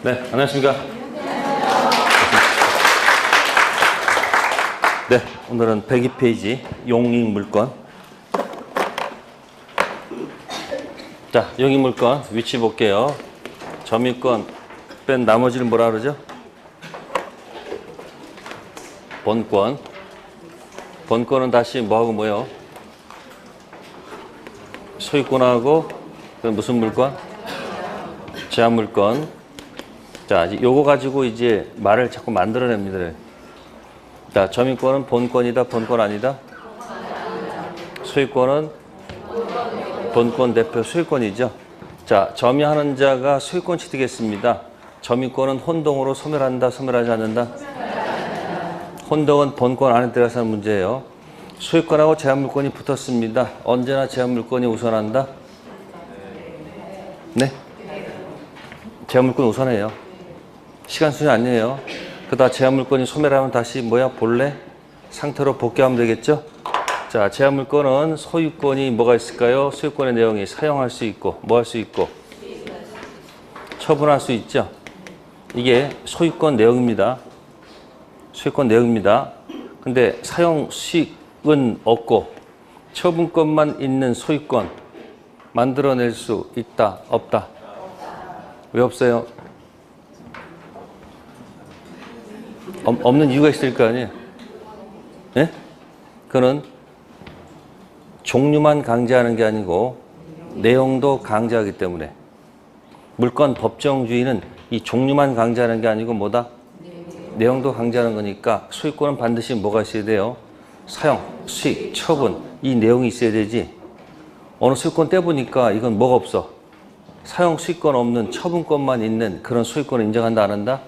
네, 안녕하십니까. 네, 오늘은 102페이지 용익물건. 자, 용익물건 위치 볼게요. 점유권 뺀 나머지를 뭐라 그러죠? 본권. 본권은 다시 뭐하고 뭐요? 소유권하고 무슨 물건? 제한물건. 자, 요거 가지고 이제 말을 자꾸 만들어냅니다. 자, 점유권은 본권이다, 본권 아니다? 소유권은 본권 대표 소유권이죠. 자, 점유하는 자가 소유권 취득했습니다. 점유권은 혼동으로 소멸한다, 소멸하지 않는다? 혼동은 본권 안에 들어가서 하는 문제예요. 소유권하고 제한물권이 붙었습니다. 언제나 제한물권이 우선한다? 네? 제한물권 우선해요. 시간 순위 아니에요. 그러다 제한물권이 소멸하면 다시 뭐야? 본래 상태로 복귀하면 되겠죠? 자, 제한물권은 소유권이 뭐가 있을까요? 소유권의 내용이 사용할 수 있고 뭐 할 수 있고 처분할 수 있죠. 이게 소유권 내용입니다. 소유권 내용입니다. 근데 사용 수익은 없고 처분권만 있는 소유권 만들어낼 수 있다, 없다? 왜 없어요? 없는 이유가 있을 거 아니에요? 네? 그거는 종류만 강제하는 게 아니고 내용도 강제하기 때문에 물권 법정주의는 이 종류만 강제하는 게 아니고 뭐다? 내용도 강제하는 거니까 소유권은 반드시 뭐가 있어야 돼요? 사용, 수익, 처분 이 내용이 있어야 되지. 어느 소유권 떼보니까 이건 뭐가 없어? 사용 수익권 없는 처분권만 있는 그런 소유권을 인정한다, 안 한다?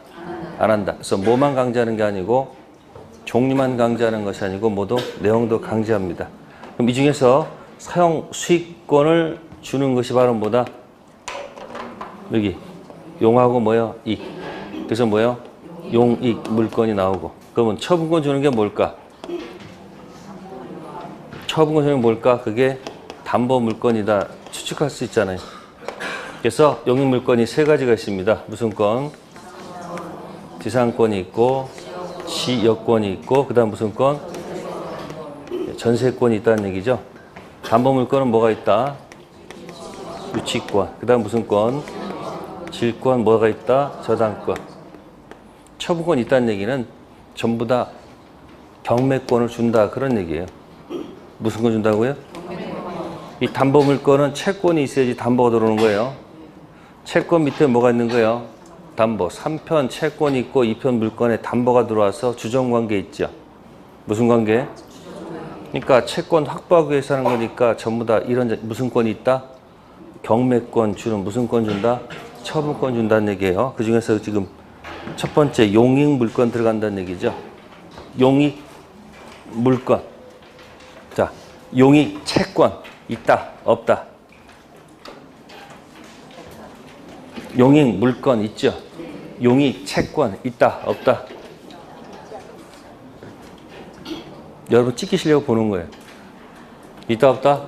안 한다. 그래서 뭐만 강제하는 게 아니고 종류만 강제하는 것이 아니고 모두 내용도 강제합니다. 그럼 이 중에서 사용 수익권을 주는 것이 바로 뭐다? 여기 용하고 뭐요? 익. 그래서 뭐요? 용익 물건이 나오고. 그러면 처분권 주는 게 뭘까? 처분권 주는 게 뭘까? 그게 담보 물건이다. 추측할 수 있잖아요. 그래서 용익 물건이 세 가지가 있습니다. 무슨 권? 지상권이 있고 지역권이 있고 그 다음 무슨 권? 전세권이 있다는 얘기죠. 담보물권은 뭐가 있다? 유치권. 그 다음 무슨 권? 질권 뭐가 있다? 저당권. 처분권이 있다는 얘기는 전부 다 경매권을 준다 그런 얘기예요. 무슨 권 준다고요? 이 담보물권은 채권이 있어야지 담보가 들어오는 거예요. 채권 밑에 뭐가 있는 거예요? 담보. 3편 채권이 있고 2편 물건에 담보가 들어와서 주정관계 있죠. 무슨 관계? 그러니까 채권 확보하기 위해서 하는 거니까 전부 다 이런 무슨 권이 있다? 경매권 주는 무슨 권 준다? 처분권 준다는 얘기예요. 그 중에서 지금 첫 번째 용익 물건 들어간다는 얘기죠. 용익 물건. 자, 용익 채권 있다, 없다? 용익 물건 있죠. 용익 채권 있다, 없다? 여러분 찍히시려고 보는 거예요. 있다, 없다?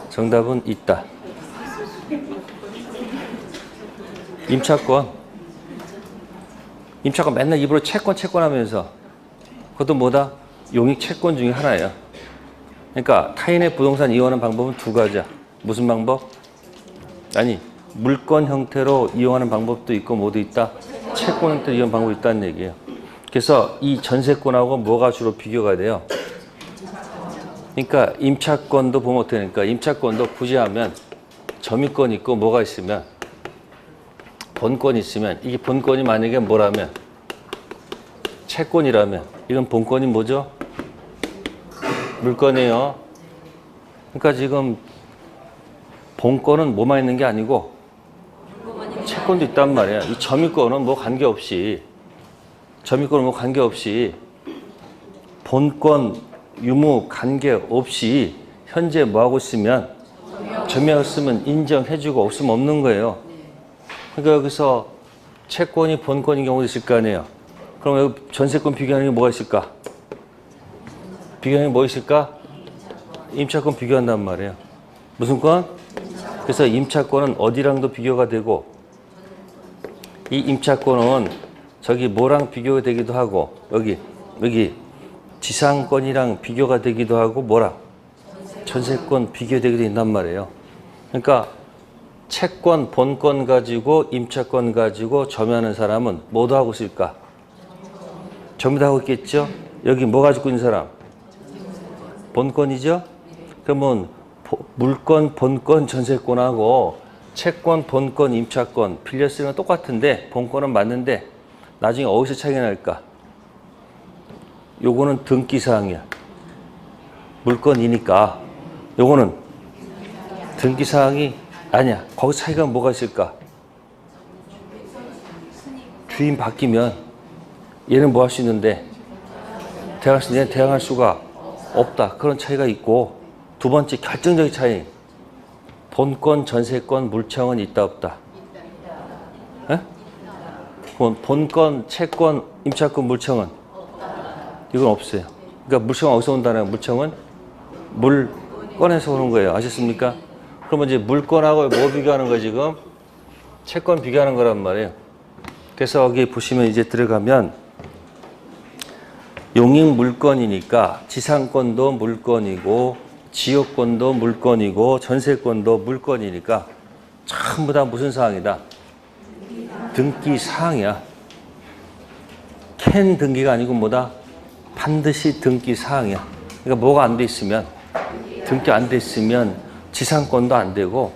정답은 있다. 임차권. 임차권 맨날 입으로 채권 하면서 그것도 뭐다? 용익 채권 중에 하나예요. 그러니까 타인의 부동산 이용하는 방법은 두 가지야. 무슨 방법? 아니, 물권 형태로 이용하는 방법도 있고 모두 있다. 채권 형태로 이용하는 방법이 있다는 얘기예요. 그래서 이 전세권하고 뭐가 주로 비교가 돼요? 그러니까 임차권도 보면 어떻게 되니까 임차권도 굳이 하면 점유권 있고 뭐가 있으면 본권이 있으면 이게 본권이 만약에 뭐라면 채권이라면 이건 본권이 뭐죠? 물건이에요. 그러니까 지금 본권은 뭐만 있는 게 아니고 채권도 있단 말이야. 이 점유권은 뭐 관계없이 본권 유무 관계없이 현재 뭐 하고 있으면 점유했으면 인정해주고 없으면 없는 거예요. 그러니까 여기서 채권이 본권인 경우도 있을 거 아니에요. 그럼 여기 전세권 비교하는 게 뭐가 있을까? 비교하는 게 뭐 있을까? 임차권 비교한단 말이에요. 무슨 권? 그래서 임차권은 어디랑도 비교가 되고 이 임차권은 저기 뭐랑 비교가 되기도 하고 여기 지상권이랑 비교가 되기도 하고 뭐랑 전세권 비교되기도 한단 말이에요. 그러니까 채권, 본권 가지고 임차권 가지고 점유하는 사람은 뭐도 하고 있을까? 전부 다 하고 있겠죠? 여기 뭐 가지고 있는 사람? 본권이죠? 그러면 물권, 본권, 전세권하고 채권, 본권, 임차권 빌려 쓰는 건 똑같은데 본권은 맞는데 나중에 어디서 차이가 날까? 요거는 등기사항이야. 물건이니까 요거는 등기사항이 아니야. 거기 차이가 뭐가 있을까? 주인 바뀌면 얘는 뭐 할 수 있는데 대항할 수 있는데 대항할 수가 없다. 그런 차이가 있고 두 번째 결정적인 차이. 본권, 전세권, 물청은 있다 없다? 에? 본권, 채권, 임차권, 물청은? 이건 없어요. 그러니까 물청은 어디서 온다는 거예요? 물청은 물건에서 오는 거예요. 아셨습니까? 그러면 이제 물건하고 뭐 비교하는 거예요, 지금? 채권 비교하는 거란 말이에요. 그래서 여기 보시면 이제 들어가면 용익 물건이니까 지상권도 물건이고 지역권도 물건이고 전세권도 물건이니까 전부 다 무슨 사항이다? 등기 사항이야. 캔 등기가 아니고 뭐다? 반드시 등기 사항이야. 그러니까 뭐가 안 돼 있으면 등기 안 돼 있으면 지상권도 안 되고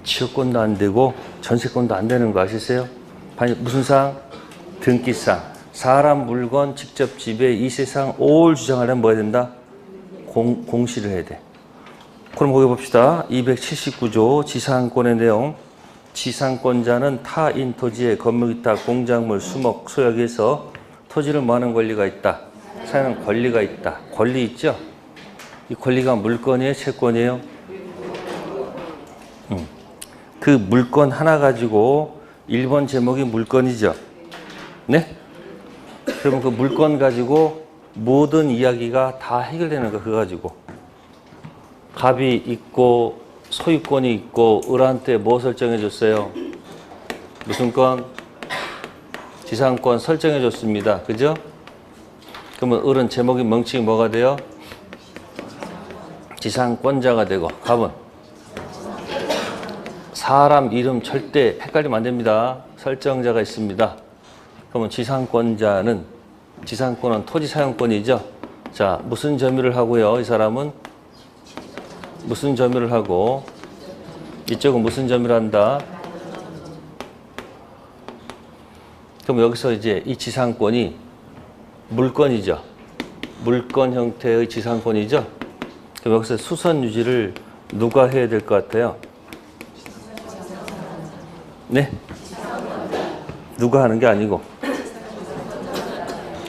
지역권도 안 되고 전세권도 안 되는 거 아시세요? 무슨 사항? 등기 사항. 사람, 물건, 직접 지배, 이 세상 올 주장하려면 뭐 해야 된다? 공시를 해야 돼. 그럼 거기 봅시다. 279조 지상권의 내용. 지상권자는 타인 토지의 건물 기타 공작물 수목 소역에서 토지를 뭐하는 권리가 있다. 사용하는 권리가 있다. 권리 있죠? 이 권리가 물건이에요? 채권이에요? 그 물건 하나 가지고 1번 제목이 물건이죠? 네? 그러면 그 물건 가지고 모든 이야기가 다 해결되는 거 그거 가지고. 갑이 있고 소유권이 있고 을한테 뭐 설정해 줬어요? 무슨 건? 지상권 설정해 줬습니다. 그죠? 그러면 을은 제목이 멍칭이 뭐가 돼요? 지상권자가 되고 갑은 사람 이름 절대 헷갈리면 안 됩니다. 설정자가 있습니다. 그러면 지상권자는 지상권은 토지 사용권이죠. 자, 무슨 점유를 하고요? 이 사람은 무슨 점유를 하고 이쪽은 무슨 점유를 한다? 그럼 여기서 이제 이 지상권이 물건이죠. 물건 형태의 지상권이죠. 그럼 여기서 수선 유지를 누가 해야 될 것 같아요? 네? 누가 하는 게 아니고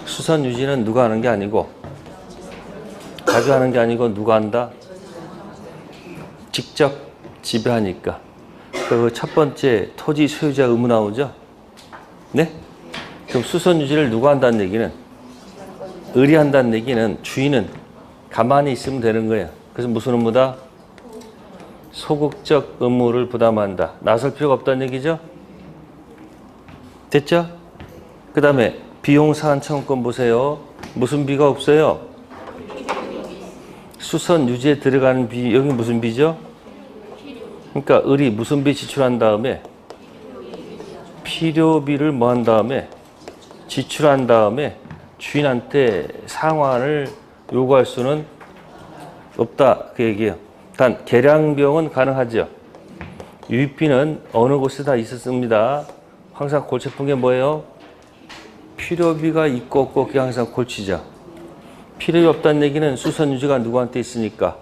수선 유지는 누가 하는 게 아니고 가져가는 게 아니고 누가 한다? 직접 지배하니까. 그 첫 번째 토지 소유자 의무 나오죠? 네? 그럼 수선 유지를 누가 한다는 얘기는 을이 한다는 얘기는 주인은 가만히 있으면 되는 거예요. 그래서 무슨 의무다? 소극적 의무를 부담한다. 나설 필요가 없다는 얘기죠? 됐죠? 그 다음에 비용 사안 청구권 보세요. 무슨 비가 없어요? 수선 유지에 들어가는 비, 여기 무슨 비죠? 그러니까 을이 무슨 비 지출한 다음에 필요비를 뭐 한 다음에 지출한 다음에 주인한테 상환을 요구할 수는 없다. 그 얘기예요. 단 계량비용은 가능하죠. 유입비는 어느 곳에 다 있었습니다. 항상 골치 아픈 게 뭐예요? 필요비가 있고 없고 그게 항상 골치죠. 필요비 없다는 얘기는 수선 유지가 누구한테 있으니까?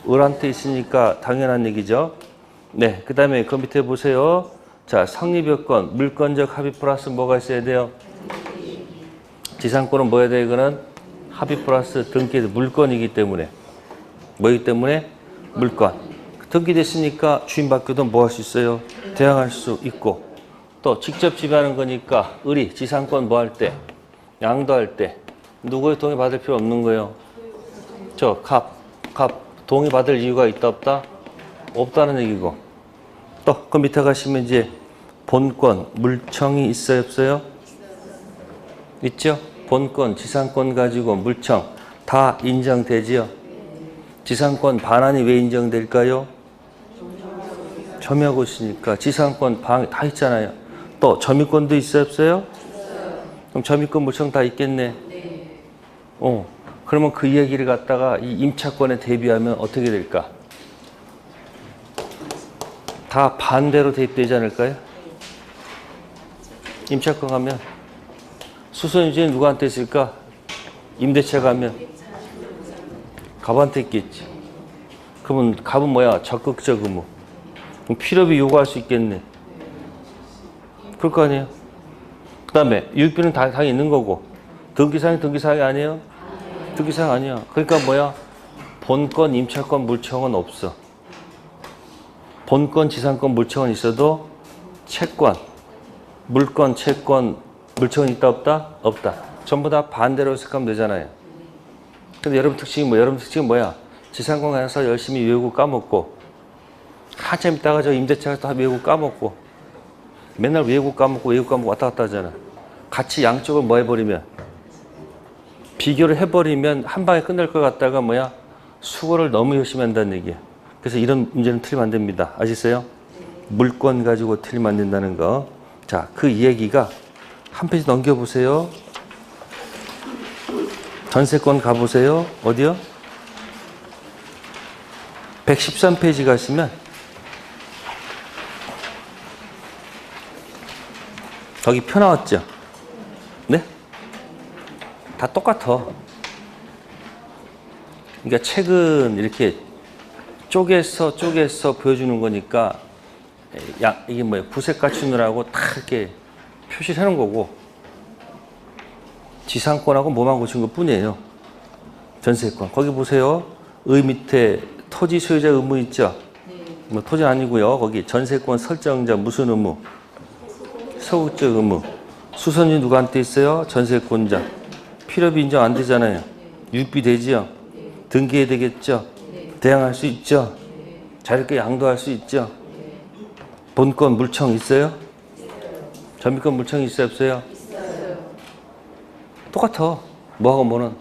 을한테 있으니까 당연한 얘기죠. 네, 그 다음에 그 밑에 보세요. 자, 성립요건, 물건적 합의 플러스 뭐가 있어야 돼요? 지상권은 뭐야 돼? 이거는 합의 플러스 등기 물건이기 때문에. 뭐이기 때문에? 물건. 등기됐으니까 주인 바뀌어도 뭐 할 수 있어요? 대항할 수 있고. 또 직접 지배하는 거니까 을이 지상권 뭐 할 때? 양도할 때. 누구의 동의 받을 필요 없는 거예요. 저 갑 동의 받을 이유가 있다 없다? 없다는 얘기고. 또 그 밑에 가시면 이제 본권, 물청이 있어요, 없어요? 있죠? 본권, 지상권 가지고 물청 다 인정되지요? 지상권 반환이 왜 인정될까요? 점유하고 있으니까. 지상권 방 다 있잖아요. 또 점유권도 있어요, 없어요? 그럼 점유권, 물청 다 있겠네. 그러면 그 얘기를 갖다가 이 임차권에 대비하면 어떻게 될까? 다 반대로 대입되지 않을까요? 임차권 가면 수선유지는 누구한테 있을까? 임대차 가면 갑한테 있겠지. 그러면 갑은 뭐야? 적극적 의무. 그럼 필요비 요구할 수 있겠네. 그럴 거 아니에요? 그 다음에 유익비는 당연히 있는 거고. 등기사항이 아니에요? 등기사항 아니야. 그러니까 뭐야? 본권, 임차권, 물청은 없어. 본권, 지상권, 물청은 있어도 채권, 물권, 채권, 물청은 있다 없다? 없다. 전부 다 반대로 해석하면 되잖아요. 근데 여러분 특징이 뭐야? 지상권 가서 열심히 외우고 까먹고 한참 있다가 저 임대차에서 다 외우고 까먹고 맨날 외우고 까먹고 왔다 갔다 하잖아. 같이 양쪽을 뭐 해버리면 비교를 해버리면 한 방에 끝날 것 같다가 뭐야? 수고를 너무 열심히 한다는 얘기야. 그래서 이런 문제는 틀리면 안 됩니다. 아시겠어요? 물권 가지고 틀리면 안 된다는 거. 자, 그 이야기가 한 페이지 넘겨보세요. 전세권 가보세요. 어디요? 113페이지 가시면 거기 표 나왔죠? 네? 다 똑같아. 그러니까 책은 이렇게 쪼개서 보여주는 거니까 이게 뭐예요? 부색 갖추느라고 다 이렇게 표시를 해놓은 거고 지상권하고 뭐만 고친 것 뿐이에요. 전세권. 거기 보세요. 의 밑에 토지 소유자 의무 있죠? 뭐 토지는 아니고요. 거기 전세권 설정자 무슨 의무? 소극적 의무. 수선이 누구한테 있어요? 전세권자. 필요비 인정 안 되잖아요. 유익비 되지요? 등기해야 되겠죠? 대항할 수 있죠? 자유롭게 양도할 수 있죠? 본권 물청 있어요? 점유권 물청 있어요? 없어요? 똑같아. 뭐하고 뭐는.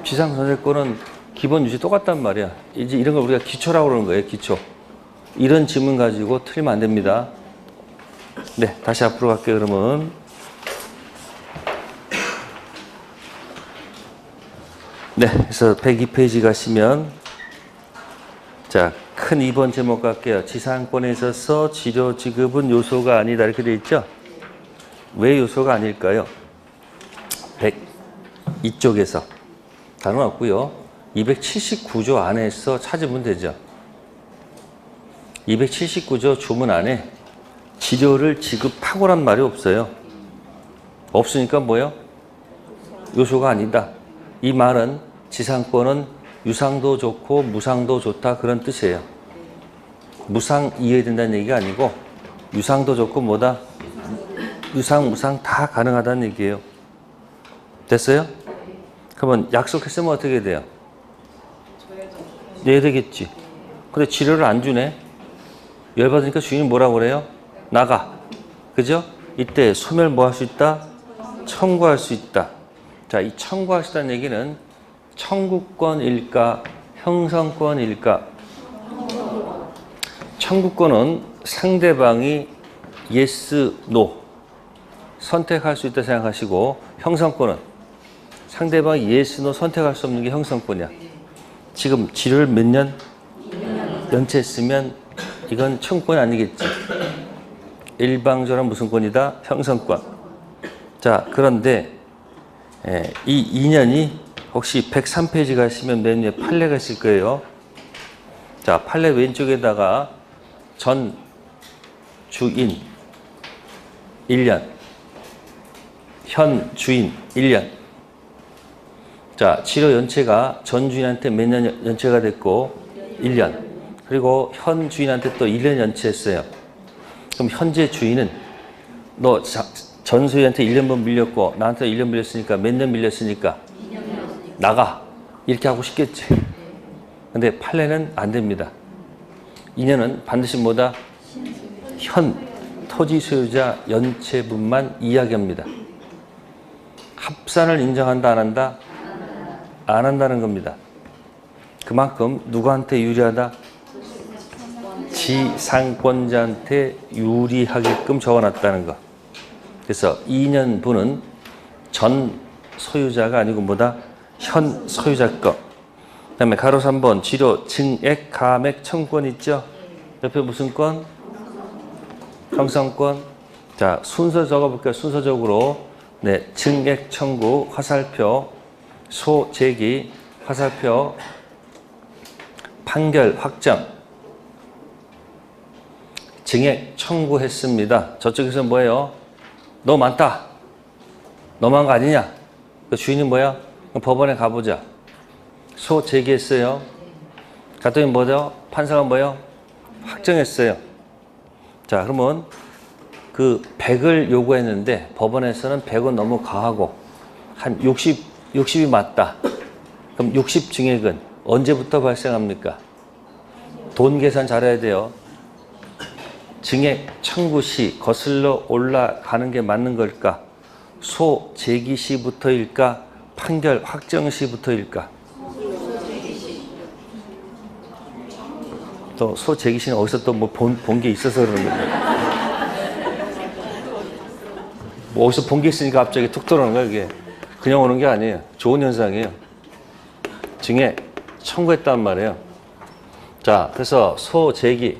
지상 전세권은 기본 유지 똑같단 말이야. 이제 이런 걸 우리가 기초라고 그러는 거예요. 기초. 이런 지문 가지고 틀리면 안 됩니다. 네, 다시 앞으로 갈게요. 그러면 네, 그래서 102페이지 가시면 자, 큰 2번 제목 갈게요. 지상권에 있어서 지료 지급은 요소가 아니다 이렇게 돼 있죠? 왜 요소가 아닐까요? 102쪽에서 다른 없고요. 279조 안에서 찾으면 되죠. 279조 주문 안에 지료를 지급하고란 말이 없어요. 없으니까 뭐예요? 요소가 아니다. 이 말은 지상권은 유상도 좋고 무상도 좋다 그런 뜻이에요. 무상 이해된다는 얘기가 아니고 유상도 좋고 뭐다? 유상, 무상 다 가능하다는 얘기예요. 됐어요? 그러면 약속했으면 어떻게 돼요? 내야 되겠지. 근데 지료를 안 주네. 열받으니까 주인이 뭐라고 그래요? 나가. 그죠? 이때 소멸 뭐 할 수 있다? 청구할 수 있다. 자, 이 청구할 수 있다는 얘기는 청구권일까? 형성권일까? 청구권은 상대방이 yes, no 선택할 수 있다 생각하시고 형성권은 상대방이 yes, no 선택할 수 없는 게 형성권이야. 지금 지료를 몇 년? 연체했으면 이건 청구권이 아니겠지. 일방적으로 무슨 권이다? 형성권. 자, 그런데 이 2년이 혹시 103페이지 가시면 맨 위에 판례가 있을 거예요. 자, 판례 왼쪽에다가 전 주인 1년, 현 주인 1년. 자, 지료 연체가 전 주인한테 몇 년 연체가 됐고 1년. 그리고 현 주인한테 또 1년 연체했어요. 그럼 현재 주인은 너 전 소유한테 1년분 밀렸고 나한테 1년 밀렸으니까 몇 년 밀렸으니까 나가. 이렇게 하고 싶겠지. 근데 판례는 안 됩니다. 2년은 반드시 뭐다? 현 토지 소유자 연체분만 이야기합니다. 합산을 인정한다, 안 한다? 안 한다는 겁니다. 그만큼 누구한테 유리하다? 지상권자한테 유리하게끔 적어놨다는 거. 그래서 2년분은 전 소유자가 아니고 뭐다? 현 소유자 거. 그 다음에 가로 3번 지료 증액 감액 청구권 있죠? 옆에 무슨 권? 형성권. 자, 순서 적어볼게요. 순서적으로. 네, 증액 청구, 화살표, 소재기, 화살표, 판결 확정. 증액 청구했습니다. 저쪽에서 뭐예요? 너 많다. 너무한 거 아니냐? 그 주인이 뭐야? 법원에 가보자. 소 제기했어요. 갔더니 뭐죠? 판사가 뭐요? 확정했어요. 자, 그러면 그 100을 요구했는데 법원에서는 100은 너무 과하고 한 60이 맞다. 그럼 60 증액은 언제부터 발생합니까? 돈 계산 잘해야 돼요. 증액 청구 시 거슬러 올라가는 게 맞는 걸까? 소 제기 시부터일까? 판결 확정 시부터일까? 또 소 제기 시는 어디서 또 뭐 본 게 있어서 그러는 거예요. 뭐 어디서 본 게 있으니까 갑자기 툭 들어오는 거야, 이게. 그냥 오는 게 아니에요. 좋은 현상이에요. 증액 청구했단 말이에요. 자, 그래서 소 제기.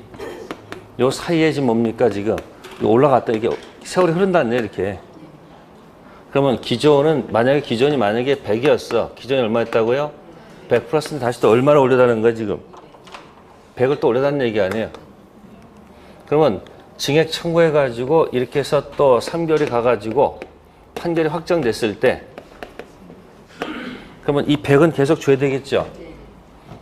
요 사이에 지금 뭡니까, 지금? 올라갔다, 이게 세월이 흐른다네, 이렇게. 그러면 만약에 기존이 100이었어. 기존이 얼마였다고요? 100 플러스는 다시 또 얼마나 올려다는 거야, 지금? 100을 또 올려다는 얘기 아니에요. 그러면 증액 청구해가지고 이렇게 해서 또 3개월이 가가지고 판결이 확정됐을 때 그러면 이 100은 계속 줘야 되겠죠?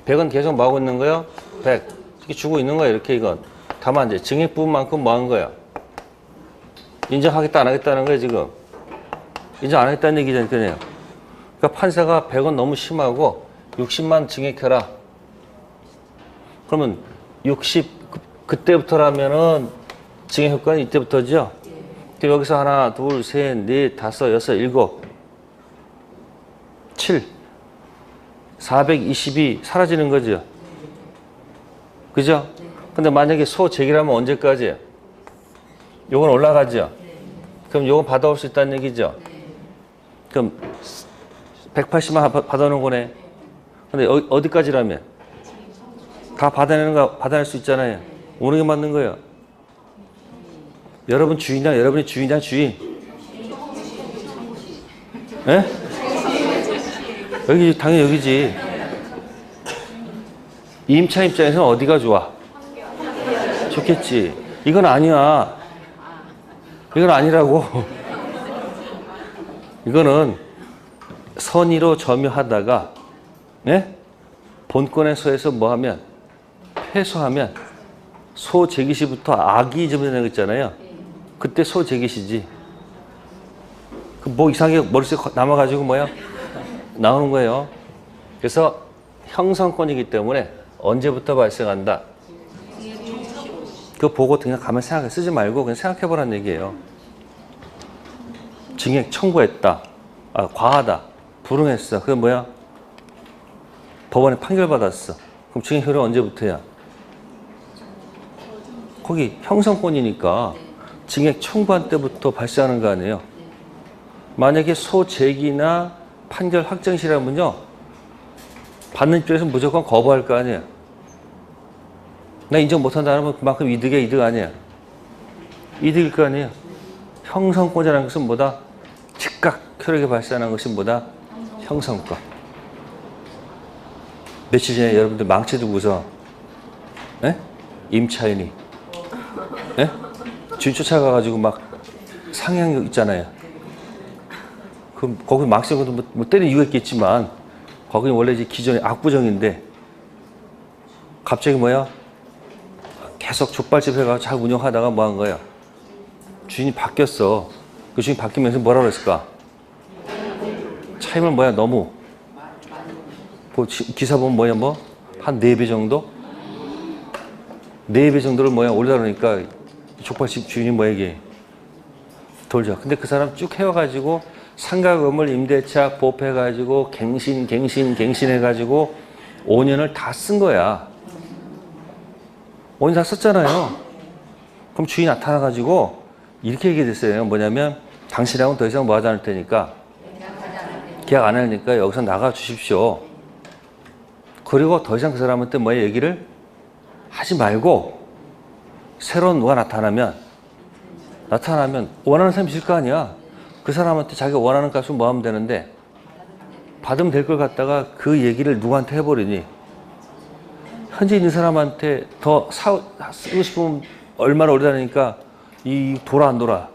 100은 계속 뭐 하고 있는 거예요? 100. 이렇게 주고 있는 거예요, 이렇게 이건. 다만 이제 증액 부분만큼 뭐 한 거예요? 인정하겠다, 안 하겠다는 거예요, 지금. 인정 안 하겠다는 얘기잖아요. 그러니까 판사가 100은 너무 심하고 60만 증액해라. 그러면 60, 그때부터라면은 증액 효과는 이때부터죠? 그럼 여기서 하나, 둘, 셋, 넷, 다섯, 여섯, 일곱, 7, 420이 사라지는 거죠? 그죠? 근데 만약에 소 제기라면 언제까지? 요건 올라가죠? 그럼 요건 받아올 수 있다는 얘기죠? 그럼 180만 받아오는 거네. 근데 어디까지라면? 다 받아낼 수 있잖아요. 오는 게 맞는 거예요. 여러분 주인이랑 여러분이 주인이랑 주인. 예? 여기, 당연히 여기지. 임차 입장에서는 어디가 좋아? 좋겠지. 이건 아니야. 이건 아니라고. 이거는 선의로 점유하다가, 예? 본권의 소에서 뭐 하면? 패소하면 소 제기시부터 악이 점유되는 거 있잖아요. 그때 소 제기시지. 그 뭐 이상하게 머릿속에 남아가지고 뭐야? 나오는 거예요. 그래서 형성권이기 때문에 언제부터 발생한다? 그거 보고 그냥 가만히 쓰지 말고 그냥 생각해보라는 얘기예요. 증액 청구했다. 과하다. 불응했어. 그게 뭐야? 법원에 판결받았어. 그럼 증액 효력은 언제부터야? 거기 형성권이니까 증액 청구한 때부터 발생하는 거 아니에요. 만약에 소제기나 판결 확정시라면요, 받는 입장에서 무조건 거부할 거 아니에요. 나 인정 못한다면 그만큼 이득이야, 이득 아니야. 이득일 거 아니에요. 형성권이라는 것은 뭐다? 즉각 효력이 발생하는 것이 뭐다? 형성권. 며칠 전에 여러분들 망치 두고서 임차인이 주인 쫓아가가지고 막 상향 있잖아요. 그럼 거기 망치 두고도 뭐 때린 이유가 있겠지만 거기는 원래 이제 기존의 압구정인데 갑자기 뭐야? 계속 족발집 해가지고 잘 운영하다가 뭐 한 거야? 주인이 바뀌었어. 그 주인이 바뀌면서 뭐라고 그랬을까? 차임을 뭐야? 너무. 기사 보면 뭐야? 한 4배 정도? 4배 정도를 뭐야? 올리다 그러니까 족발집 주인이 뭐에게 돌죠. 근데 그 사람 쭉 해와가지고 상가 건물 임대차 보호해가지고 갱신해가지고 5년을 다 쓴 거야. 5년 다 썼잖아요. 그럼 주인이 나타나가지고 이렇게 얘기했어요. 뭐냐면 당신하고는 더 이상 뭐 하지 않을 테니까 계약 안 하니까 여기서 나가 주십시오. 그리고 더 이상 그 사람한테 뭐 얘기를 하지 말고 새로운 누가 나타나면 원하는 사람이 있을 거 아니야. 그 사람한테 자기가 원하는 값을 뭐 하면 되는데 받으면 될 걸 갖다가 그 얘기를 누구한테 해버리니 현재 있는 사람한테 더 쓰고 싶으면 얼마나 오래 다니니까 이 돌아 안 돌아.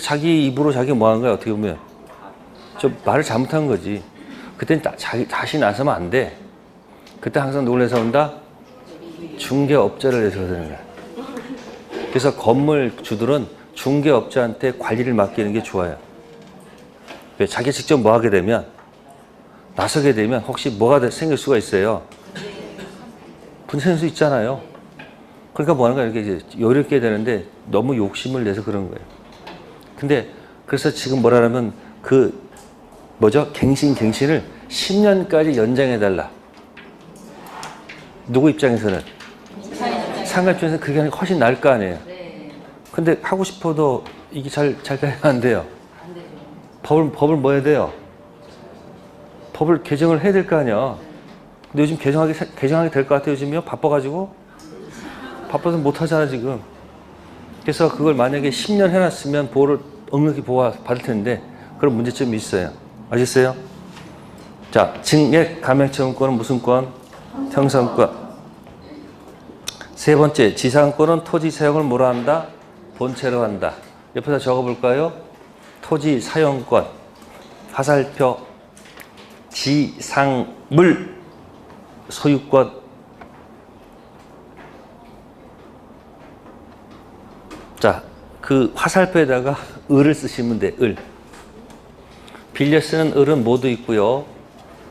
자기 입으로 자기 뭐 하는 거야 어떻게 보면. 좀 말을 잘못한 거지. 그땐 다시 나서면 안 돼. 그때 항상 누굴 내서 온다? 중개업자를 내서 되는 거야. 그래서 건물 주들은 중개업자한테 관리를 맡기는 게 좋아요. 왜? 자기 직접 뭐 하게 되면 나서게 되면 혹시 뭐가 생길 수가 있어요. 분쟁할 수 있잖아요. 그러니까 뭐 하는 거야 이렇게 이제 요렇게 되는데 너무 욕심을 내서 그런 거예요. 근데 그래서 지금 뭐라면 그 갱신을 10년까지 연장해달라. 누구 입장에서는? 상가 입장에서는 그게 훨씬 나을 거 아니에요. 근데 하고 싶어도 이게 잘 안 돼요. 법을 뭐 해야 돼요? 법을 개정을 해야 될 거 아니야. 근데 요즘 개정하게 될 것 같아요. 요즘요? 바빠서 못 하잖아, 지금. 그래서 그걸 만약에 10년 해놨으면 넉넉히 보호 받을 텐데, 그런 문제점이 있어요. 아셨어요? 자, 증액 감액채권은 무슨 권? 형성권. 세 번째, 지상권은 토지 사용을 뭐라 한다? 본체로 한다. 옆에다 적어볼까요? 토지 사용권, 화살표, 지상물 소유권. 자, 그 화살표에다가 을을 쓰시면 돼. 을. 빌려 쓰는 을은 모두 있고요.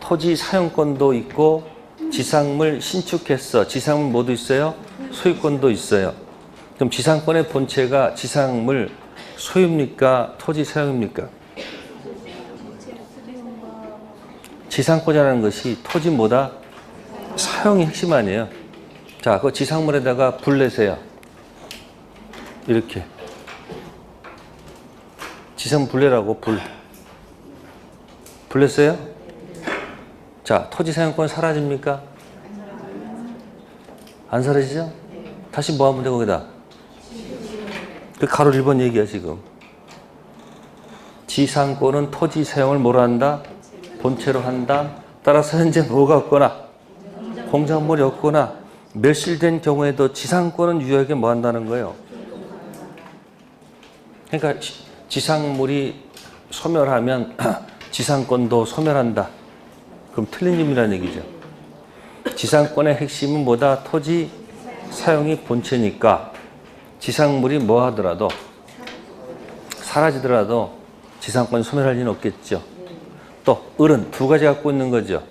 토지 사용권도 있고 지상물 신축했어. 지상물 모두 있어요. 소유권도 있어요. 그럼 지상권의 본체가 지상물 소유입니까? 토지 사용입니까? 지상권이라는 것이 토지 뭐다? 사용이 핵심 아니에요. 자, 그 지상물에다가 불 내세요. 이렇게. 지상 불 내라고, 불. 불 냈어요? 자, 토지 사용권 사라집니까? 안 사라지죠? 다시 뭐 하면 돼, 거기다? 그 가로 1번 얘기야, 지금. 지상권은 토지 사용을 뭐로 한다? 본체로 한다. 따라서 현재 뭐가 없거나, 공작물이 없거나, 멸실된 경우에도 지상권은 유효하게 뭐 한다는 거예요? 그러니까 지상물이 소멸하면 지상권도 소멸한다. 그럼 틀린 점이라는 얘기죠. 지상권의 핵심은 뭐다? 토지 사용이 본체니까 지상물이 뭐 하더라도 사라지더라도 지상권이 소멸할 리는 없겠죠. 또 을은 두 가지 갖고 있는 거죠.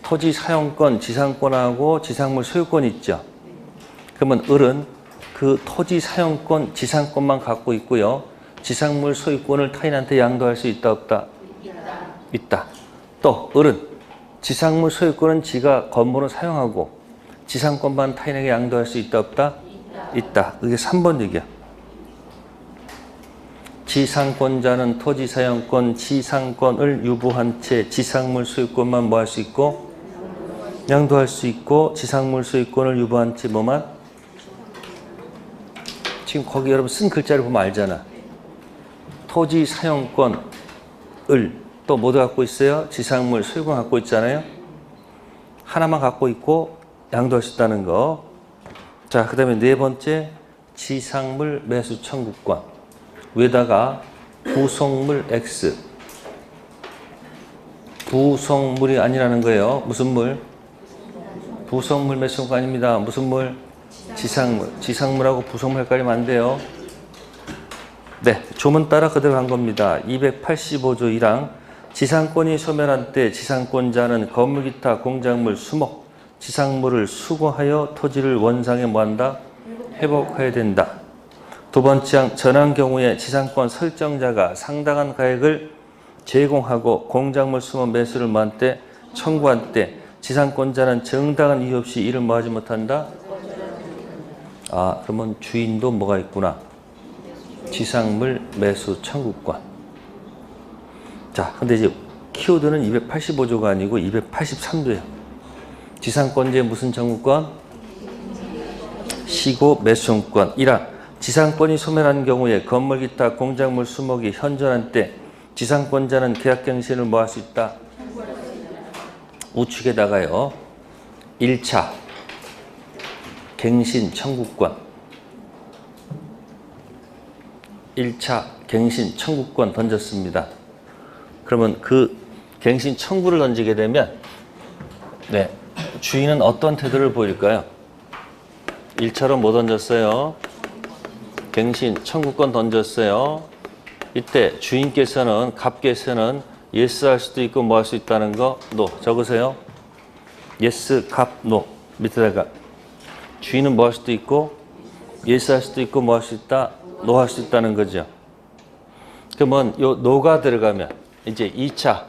토지 사용권, 지상권하고 지상물 소유권이 있죠. 그러면 을은 그 토지 사용권, 지상권만 갖고 있고요. 지상물 소유권을 타인한테 양도할 수 있다, 없다? 있다. 또 을은 지상물 소유권은 지가 건물을 사용하고 지상권만 타인에게 양도할 수 있다, 없다? 있다. 이게 3번 얘기야. 지상권자는 토지 사용권, 지상권을 유보한 채 지상물 소유권만 뭐 할 수 있고 양도할 수 있고 지상물 소유권을 유보한 채 뭐만? 지금 거기 여러분 쓴 글자를 보면 알잖아. 토지 사용권을 또 모두 갖고 있어요? 지상물 소유권 갖고 있잖아요. 하나만 갖고 있고 양도할 수 있다는 거. 자, 그 다음에 네 번째, 지상물 매수 청구권. 위에다가 부속물 X. 부속물이 아니라는 거예요. 무슨 물? 부속물 매수 청구권 아닙니다. 무슨 물? 지상물. 지상물하고 부속물 헷갈리면 안 돼요. 네, 조문 따라 그대로 한 겁니다. 285조 1항. 지상권이 소멸한 때 지상권자는 건물 기타 공작물 수목 지상물을 수거하여 토지를 원상에 뭐한다? 회복해야 된다. 두 번째 항 전환 경우에 지상권 설정자가 상당한 가액을 제공하고 공작물 수목 매수를 뭐한 때 청구한 때 지상권자는 정당한 이유 없이 이를 뭐하지 못한다? 아, 그러면 주인도 뭐가 있구나? 지상물 매수 청구권. 자, 근데 이제 키워드는 285조가 아니고 283조예요. 지상권자의 무슨 청구권? 시고 매수 청구권. 1항 지상권이 소멸한 경우에 건물 기타 공작물 수목이 현존한 때 지상권자는 계약갱신을 뭐 할 수 있다? 우측에다가요. 1차 갱신 청구권. 1차 갱신 청구권 던졌습니다. 그러면 그 갱신 청구를 던지게 되면 네, 주인은 어떤 태도를 보일까요? 1차로 뭐 던졌어요? 갱신 청구권 던졌어요. 이때 주인께서는 갑께서는 예스 할 수도 있고 뭐 할 수 있다는 거 노 적으세요. 예스 갑 노 밑에다가 주인은 뭐 할 수도 있고 예스 할 수도 있고 뭐 할 수 있다 노 할 수 있다는 거죠. 그러면 요 노가 들어가면 이제 2차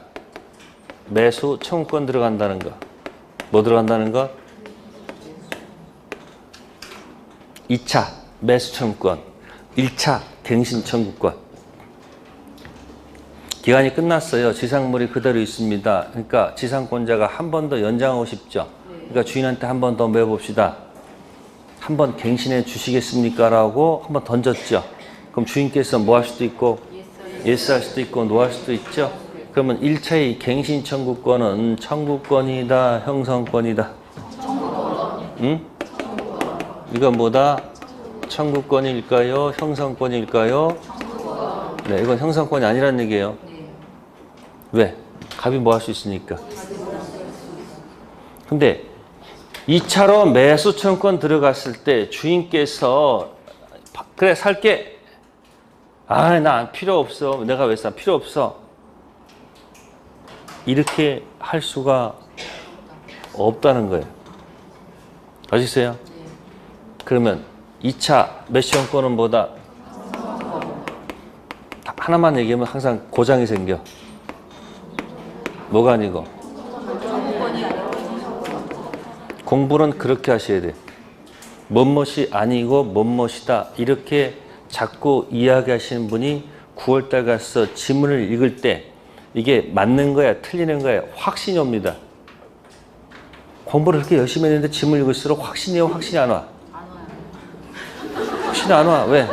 매수 청구권 들어간다는 거. 뭐 들어간다는 거? 2차 매수 청구권, 1차 갱신 청구권. 기간이 끝났어요. 지상물이 그대로 있습니다. 그러니까 지상권자가 한 번 더 연장하고 싶죠. 그러니까 주인한테 한 번 더 매봅시다. 한 번 갱신해 주시겠습니까? 라고 한 번 던졌죠. 그럼 주인께서 뭐 할 수도 있고 예스 할 수도 있고 노 할 수도 있죠. 그러면 1차의 갱신 청구권은 청구권이다, 형성권이다? 응? 이건 뭐다? 청구권일까요? 형성권일까요? 네, 이건 형성권이 아니라는 얘기예요. 왜? 갑이 뭐 할 수 있으니까. 근데 2차로 매수 청구권 들어갔을 때 주인께서 그래 살게. 아, 나 필요 없어. 내가 왜 사? 필요 없어. 이렇게 할 수가 없다는 거예요. 아시겠어요? 그러면 2차 매수청구권은 뭐다? 하나만 얘기하면 항상 고장이 생겨. 뭐가 아니고? 공부는 그렇게 하셔야 돼. 뭐뭇이 아니고 뭐뭇이다. 이렇게 자꾸 이야기하시는 분이 9월달 가서 지문을 읽을 때 이게 맞는 거야, 틀리는 거야, 확신이 옵니다. 공부를 그렇게 열심히 했는데 지문을 읽을수록 확신이 와, 확신이 안 와? 확신이 안 와. 왜?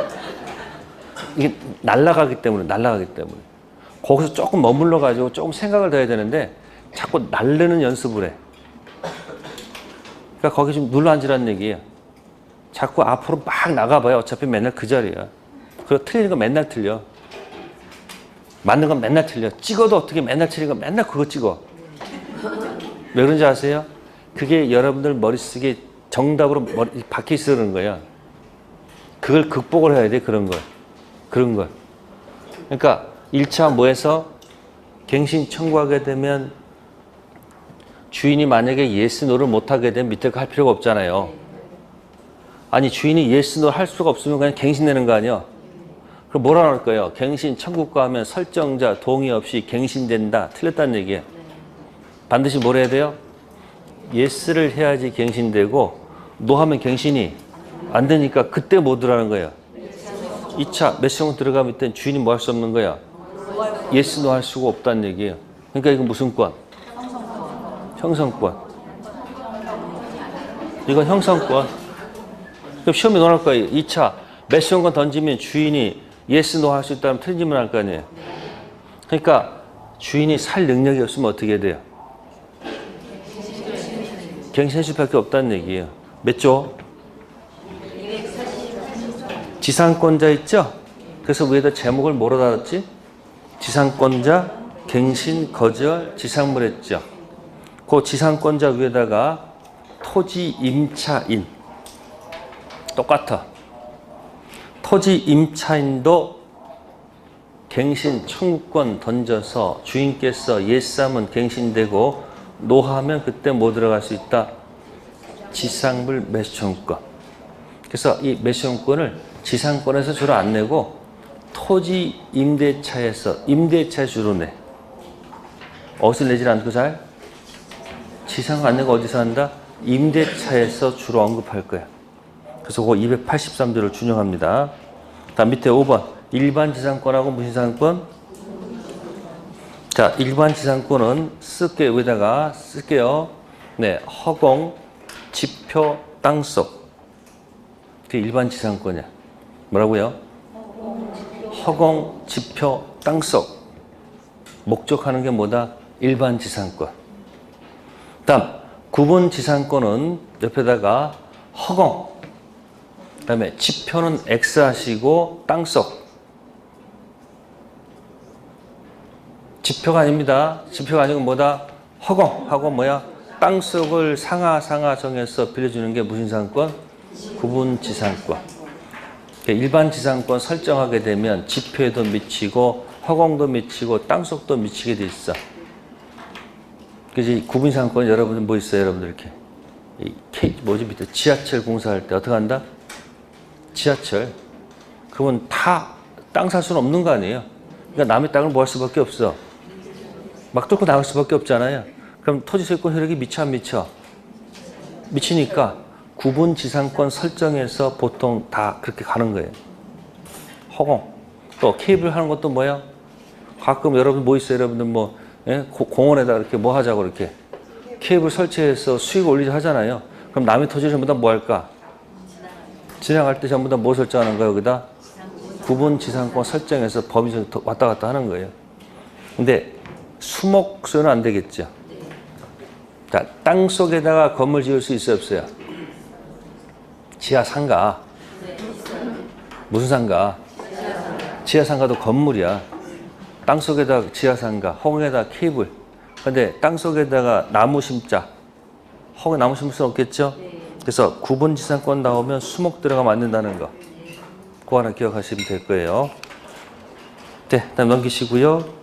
이게 날아가기 때문에. 거기서 조금 머물러가지고 조금 생각을 더 해야 되는데 자꾸 날르는 연습을 해. 그러니까 거기 좀 눌러 앉으라는 얘기예요. 자꾸 앞으로 막 나가봐요. 어차피 맨날 그 자리야. 그리고 틀리는 거 맨날 틀려. 맞는 건 맨날 틀려. 찍어도 어떻게 맨날 틀린 거 맨날 그거 찍어. 왜 그런지 아세요? 그게 여러분들 머릿속에 정답으로 박혀 있어 그러는 거야. 그걸 극복을 해야 돼. 그런 걸. 그러니까 1차 뭐해서 갱신 청구하게 되면 주인이 만약에 예스 노를 못하게 되면 밑에 거 할 필요가 없잖아요. 아니 주인이 예스 노 할 수가 없으면 그냥 갱신 내는 거 아니야. 그럼 뭐라 그럴 거예요? 갱신 청구권 하면 설정자 동의 없이 갱신된다. 틀렸다는 얘기예요. 반드시 뭘 해야 돼요? 예스를 해야지 갱신되고 노 하면 갱신이 안 되니까 그때 뭐 들어가는 거예요? 2차 매수청구 들어가면 이때 주인이 뭐 할 수 없는 거야? 예스 노 할 수가 없다는 얘기예요. 그러니까 이건 무슨 권? 형성권. 이건 형성권. 그럼 시험에 넣어놓을 거예요. 2차 매수청구 던지면 주인이 예스 노 할 수 있다면 틀린 질문 할 거 아니에요. 그러니까 주인이 살 능력이 없으면 어떻게 돼요? 갱신해 줄 밖에 없다는 얘기예요. 몇 조? 지상권자 있죠? 그래서 위에다 제목을 뭐로 달았지? 지상권자, 갱신, 거절, 지상물 했죠. 그 지상권자 위에다가 토지 임차인 똑같아. 토지 임차인도 갱신 청구권 던져서 주인께서 예스하면 갱신되고 노하면 그때 뭐 들어갈 수 있다? 지상물 매수 청구권. 그래서 이 매수용권을 지상권에서 주로 안 내고 토지 임대차에서 임대차 주로 내. 어디서 내질 않고 잘? 지상 안 내고 어디서 한다? 임대차에서 주로 언급할 거야. 그래서 그거 283조를 준용합니다. 다음 밑에 5번. 일반 지상권하고 무신상권. 자, 일반 지상권은 쓸게요. 여기다가 쓸게요. 네, 허공, 지표, 땅속. 그게 일반 지상권이야. 뭐라고요? 허공, 지표, 땅속. 목적하는 게 뭐다? 일반 지상권. 다음, 구분 지상권은 옆에다가 허공, 그 다음에 지표는 X 하시고 땅속. 지표가 아닙니다. 지표가 아니고 뭐다? 허공하고 뭐야? 땅속을 상하 정해서 빌려주는 게 무슨 지상권? 구분 지상권. 일반 지상권 설정하게 되면 지표에도 미치고 허공도 미치고 땅속도 미치게 돼 있어. 그래서 구분 지상권 여러분들 뭐 있어요? 여러분들 이렇게 뭐지 밑에 지하철 공사할 때 어떻게 한다? 지하철. 그러면 다 땅 살 수는 없는 거 아니에요? 그러니까 남의 땅을 뭐 할 수밖에 없어. 막 뚫고 나갈 수밖에 없잖아요. 그럼 토지 소유권 효력이 미쳐 안 미쳐? 미치니까 구분 지상권 설정해서 보통 다 그렇게 가는 거예요. 허공. 또 케이블 하는 것도 뭐야? 가끔 여러분 뭐 있어요? 여러분들 뭐 공원에다 이렇게 뭐 하자고 이렇게 케이블 설치해서 수익 올리자 하잖아요. 그럼 남의 토지 전부 다 뭐 할까? 지나갈 때 전부 다 뭐 설정하는 거야? 여기다 구분 지상권 설정해서 범위 왔다 갔다 하는 거예요. 근데 수목 소유는 안 되겠죠. 자, 땅 속에다가 건물 지을 수 있어요, 없어요? 지하 상가. 무슨 상가? 지하 상가도 건물이야. 땅 속에다가 지하 상가, 허공에다가 케이블. 근데 땅 속에다가 나무 심자. 허공에 나무 심을 수는 없겠죠? 그래서 구분 지상권 나오면 수목 들어가면 안 된다는 거. 그거 하나 기억하시면 될 거예요. 네, 다음 넘기시고요.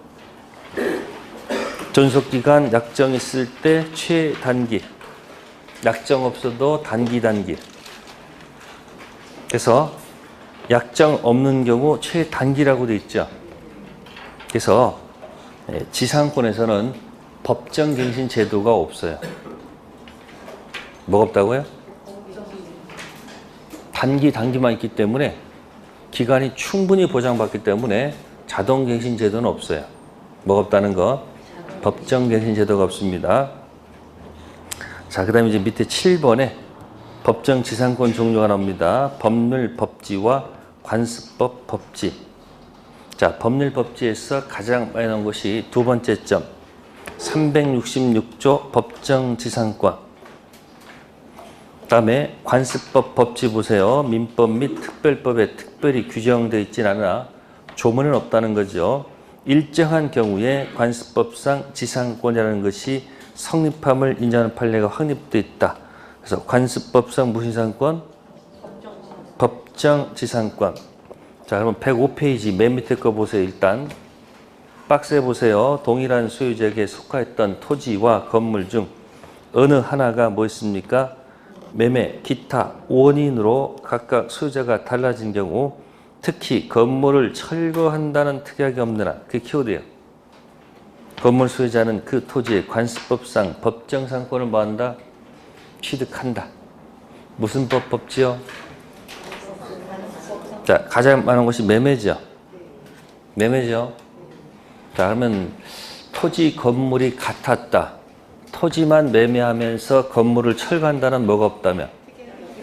존속기간 약정 있을 때 최단기. 약정 없어도 단기. 그래서 약정 없는 경우 최단기라고 되어 있죠. 그래서 지상권에서는 법정갱신 제도가 없어요. 뭐가 없다고요? 단기만 있기 때문에 기간이 충분히 보장받기 때문에 자동갱신 제도는 없어요. 뭐가 없다는 거? 법정갱신 제도가 없습니다. 자, 그 다음에 이제 밑에 7번에 법정 지상권 종류가 나옵니다. 법률 법지와 관습법 법지. 자, 법률 법지에서 가장 많이 나온 것이 두 번째 점. 366조 법정 지상권. 그 다음에 관습법 법지 보세요. 민법 및 특별법에 특별히 규정되어 있진 않으나 조문은 없다는 거죠. 일정한 경우에 관습법상 지상권이라는 것이 성립함을 인정하는 판례가 확립되어 있다. 그래서 관습법상 무슨 지상권? 법정 지상권. 자, 그러면 105페이지 맨 밑에 거 보세요. 일단 박스에 보세요. 동일한 소유자에게 속하였던 토지와 건물 중 어느 하나가 뭐 있습니까? 매매, 기타, 원인으로 각각 소유자가 달라진 경우 특히 건물을 철거한다는 특약이 없는 한, 그게 키워드예요. 건물 소유자는 그 토지의 관습법상 법정상권을 뭐 한다? 취득한다. 무슨 법지요? 자, 가장 많은 것이 매매죠. 매매죠. 자, 그러면 토지 건물이 같았다. 토지만 매매하면서 건물을 철거한다는 뭐가 없다면?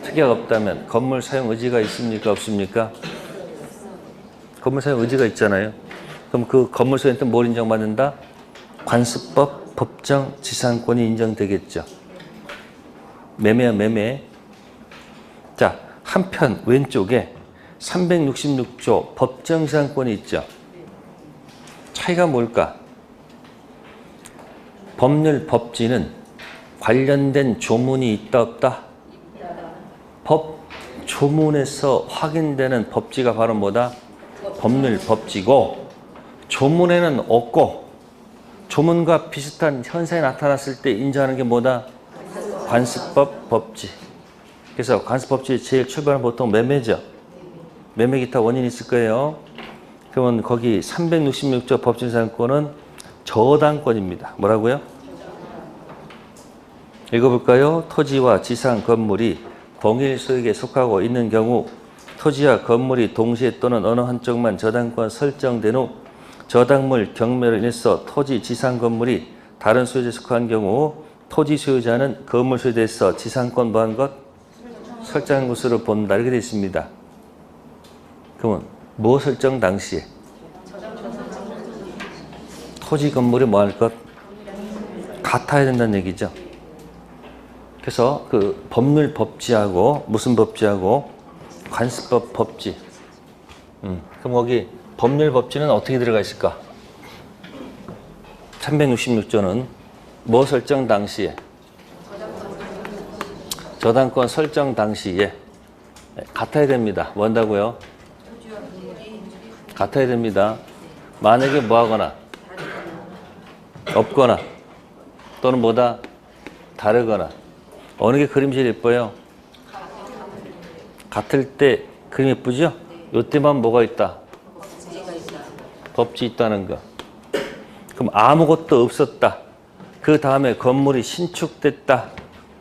특약 없다면 건물 사용 의지가 있습니까? 없습니까? 건물 사용 의지가 있잖아요. 그럼 그 건물 소유한테 뭘 인정받는다? 관습법 법정 지상권이 인정되겠죠. 매매야 매매. 자, 한편 왼쪽에 366조 법정 지상권이 있죠. 차이가 뭘까? 법률 법지는 관련된 조문이 있다 없다? 법 조문에서 확인되는 법지가 바로 뭐다? 법률 법지고, 조문에는 없고 조문과 비슷한 현상이 나타났을 때 인정하는 게 뭐다? 관습법 법지. 그래서 관습법칙 제일 출발은 보통 매매죠. 매매 기타 원인이 있을 거예요. 그러면 거기 366조 법진상권은 저당권입니다. 뭐라고요? 읽어볼까요? 토지와 지상 건물이 공일 소유에 속하고 있는 경우 토지와 건물이 동시에 또는 어느 한쪽만 저당권 설정된 후 저당물 경매로 인해서 토지 지상 건물이 다른 소유자에 속한 경우 토지 소유자는 건물 소유에 대해서 지상권 뭐한 것? 설정한 것으로 본다. 이렇게 되어 있습니다. 그러면 뭐 설정 당시에? 토지 건물이 뭐 할 것? 같아야 된다는 얘기죠. 그래서 그 법률 법지하고 무슨 법지하고 관습법 법지. 그럼 거기 법률 법지는 어떻게 들어가 있을까? 366조는 뭐 설정 당시에? 저당권 설정 당시에 같아야 됩니다. 뭐 한다고요? 같아야 됩니다. 만약에 뭐 하거나 없거나 또는 뭐다 다르거나 어느 게 그림이 제일 예뻐요? 같을 때 그림 예쁘죠? 요때만 뭐가 있다? 법지 있다는 거. 그럼 아무것도 없었다. 그 다음에 건물이 신축됐다.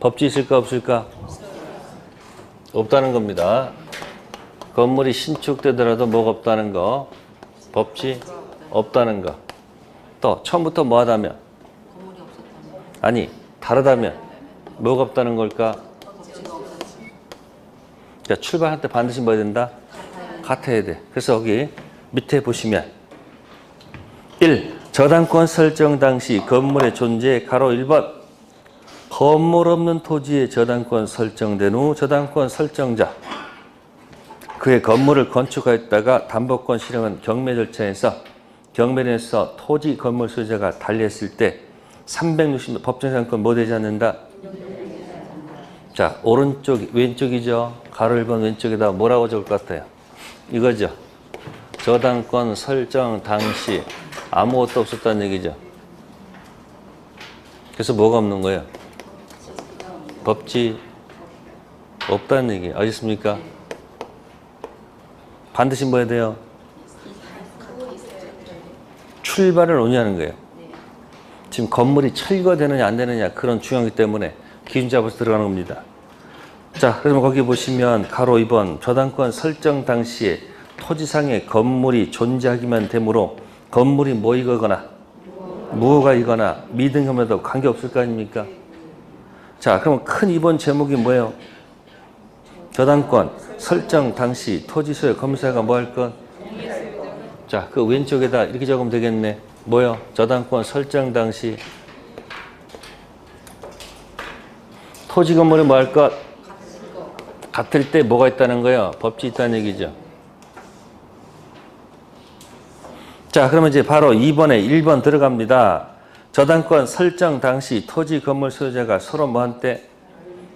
법지 있을까 없을까? 없다는 겁니다. 건물이 신축되더라도 뭐가 없다는 거. 법지 없다는 거. 또 처음부터 뭐 하다면? 아니 다르다면 뭐가 없다는 걸까? 자, 출발할 때 반드시 뭐 해야 된다? 같아야 돼. 그래서 여기 밑에 보시면 1. 저당권 설정 당시 건물의 존재 가로 1번 건물 없는 토지에 저당권 설정된 후 저당권 설정자 그의 건물을 건축하였다가 담보권 실행한 경매 절차에서 경매에서 토지 건물 소유자가 달리했을 때 360 법정상권 뭐 되지 않는다? 자, 오른쪽 왼쪽이죠. 가로 1번 왼쪽에다 뭐라고 적을 것 같아요? 이거죠. 저당권 설정 당시 아무것도 없었다는 얘기죠. 그래서 뭐가 없는 거예요? 법지 없다는 얘기. 알겠습니까? 반드시 뭐 해야 돼요? 출발을 논의하는 거예요. 지금 건물이 철거되느냐 안 되느냐 그런 중요하기 때문에 기준 잡아서 들어가는 겁니다. 자, 그러면 거기 보시면 가로 2번 저당권 설정 당시에 토지상에 건물이 존재하기만 되므로 건물이 뭐이거나 무허가이거나 미등혐에도 관계없을 거 아닙니까? 자, 그러면 큰 2번 제목이 뭐예요? 저당권 설정 당시 토지 소유 건물사가 뭐 할 것? 자, 그 왼쪽에다 이렇게 적으면 되겠네. 뭐요? 저당권 설정 당시 토지 건물이 뭐 할 것? 같을 때 뭐가 있다는 거예요? 법지 있다는 얘기죠. 자, 그러면 이제 바로 2번에 1번 들어갑니다. 저당권 설정 당시 토지 건물 소유자가 서로 뭐한 때?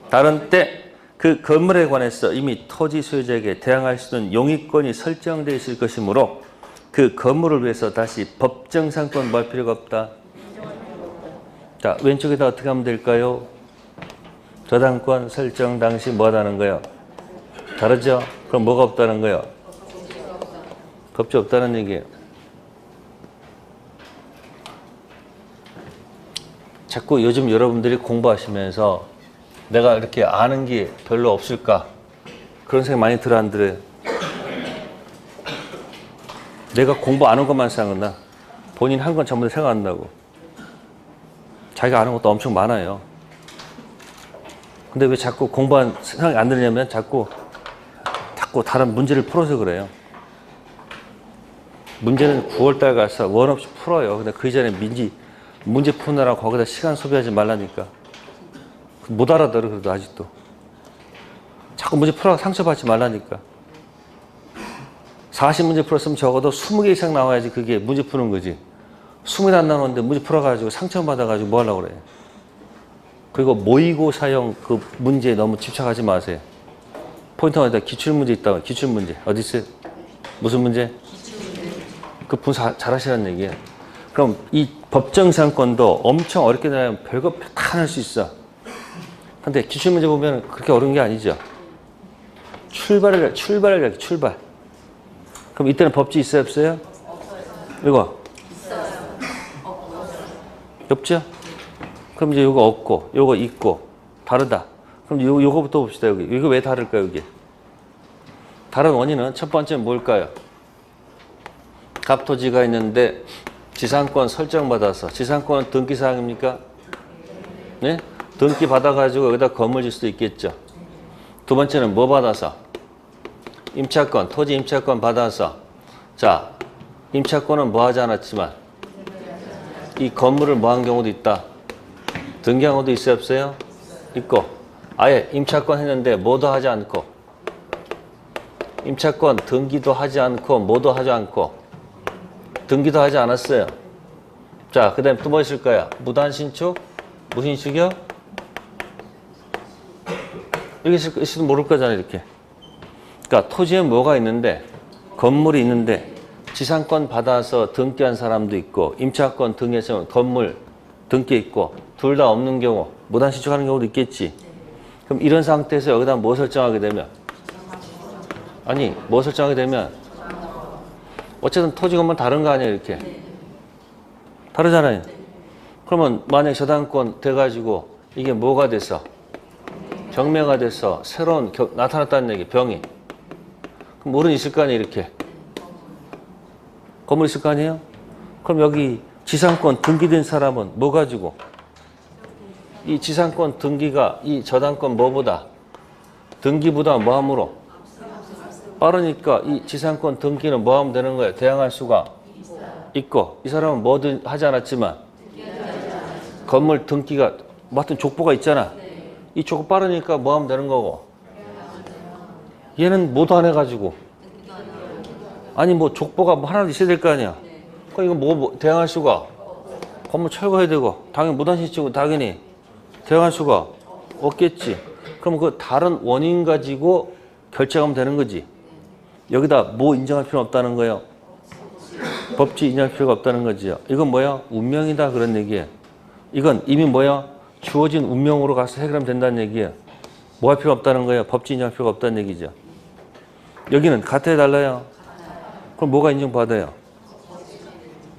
다른 때 그 건물에 관해서 이미 토지 소유자에게 대항할 수 있는 용의권이 설정되어 있을 것이므로 그 건물을 위해서 다시 법정상권 뭐 할 필요가 없다. 자, 왼쪽에다 어떻게 하면 될까요? 저당권 설정 당시 뭐 하다는 거예요? 다르죠? 그럼 뭐가 없다는 거예요? 법지 없다는 얘기예요. 자꾸 요즘 여러분들이 공부하시면서 내가 이렇게 아는 게 별로 없을까? 그런 생각 많이 들어 안 들어요? 내가 공부 안 한 것만 생각나. 본인 한 건 전부 다 생각 안 나고. 자기가 아는 것도 엄청 많아요. 근데 왜 자꾸 공부한 생각이 안 들냐면 자꾸 다른 문제를 풀어서 그래요. 문제는 9월달 가서 원 없이 풀어요. 근데 그 이전에 문제 푸느라고 거기다 시간 소비하지 말라니까. 못 알아들어 그래도 아직도. 자꾸 문제 풀어서 상처받지 말라니까. 40문제 풀었으면 적어도 20개 이상 나와야지 그게 문제 푸는 거지. 20개 안 나오는데 문제 풀어가지고 상처받아가지고 뭐 하려고 그래. 그리고 모의고사형 그 문제에 너무 집착하지 마세요. 포인트가 어디다 기출문제 있다고. 기출문제 어디 있어요? 무슨 문제? 그 분석 잘하시라는 얘기예요. 그럼 이 법정상권도 엄청 어렵게 되면 별거 다 할 수 있어. 근데 기출문제 보면 그렇게 어려운 게 아니죠. 출발. 그럼 이때는 법칙 있어요, 없어요? 이거? 없죠? 그럼 이제 요거 없고, 요거 있고, 다르다. 그럼 요거부터 봅시다, 여기. 이거 왜 다를까요, 여기? 다른 원인은 첫 번째는 뭘까요? 갑토지가 있는데 지상권 설정받아서, 지상권은 등기사항입니까? 네? 등기 받아가지고 여기다 건물 질 수도 있겠죠. 두 번째는 뭐 받아서? 임차권, 토지 임차권 받아서. 자, 임차권은 뭐 하지 않았지만 이 건물을 뭐 한 경우도 있다. 등기한 경우도 있어요, 없어요? 있고. 아예 임차권 했는데 뭐도 하지 않고, 임차권 등기도 하지 않고 뭐도 하지 않고 등기도 하지 않았어요. 자, 그 다음에 또 뭐 있을까요? 무단신축? 무신축이요? 여기 있을지도 모를 거잖아요, 이렇게. 그러니까 토지에 뭐가 있는데, 건물이 있는데 지상권 받아서 등기한 사람도 있고 임차권 등기해서 건물 등기 있고 둘 다 없는 경우 무단신축하는 경우도 있겠지. 그럼 이런 상태에서 여기다 뭐 설정하게 되면, 아니 뭐 설정하게 되면 어쨌든 토지 건물 다른 거 아니에요, 이렇게. 다르잖아요. 그러면 만약에 저당권 돼가지고 이게 뭐가 돼서 경매가 돼서 새로운 나타났다는 얘기, 병이. 그럼 물은 있을 거 아니에요, 이렇게. 건물 있을 거 아니에요? 그럼 여기 지상권 등기된 사람은 뭐 가지고? 이 지상권 등기가 이 저당권 뭐보다? 등기보다 뭐 함으로? 빠르니까 이 지상권 등기는 뭐 하면 되는 거예요? 대항할 수가 있고, 이 사람은 뭐든 하지 않았지만 건물 등기가 뭐 하여튼 족보가 있잖아. 이 족보 빠르니까 뭐 하면 되는 거고, 얘는 뭐도 안 해가지고, 아니 뭐 족보가 뭐 하나도 있어야 될 거 아니야. 그럼 이거 뭐 대항할 수가, 건물 철거해야 되고 당연히 무단신축은 당연히 대항할 수가 없겠지. 그럼 그 다른 원인 가지고 결정하면 되는 거지. 여기다 뭐 인정할 필요 없다는 거예요. 법칙 인정할 필요가 없다는 거지요. 이건 뭐야? 운명이다, 그런 얘기예요. 이건 이미 뭐야? 주어진 운명으로 가서 해결하면 된다는 얘기예요. 뭐 할 필요 없다는 거예요. 법칙 인정할 필요가 없다는 얘기죠. 여기는 같아야 달라요. 그럼 뭐가 인정받아요?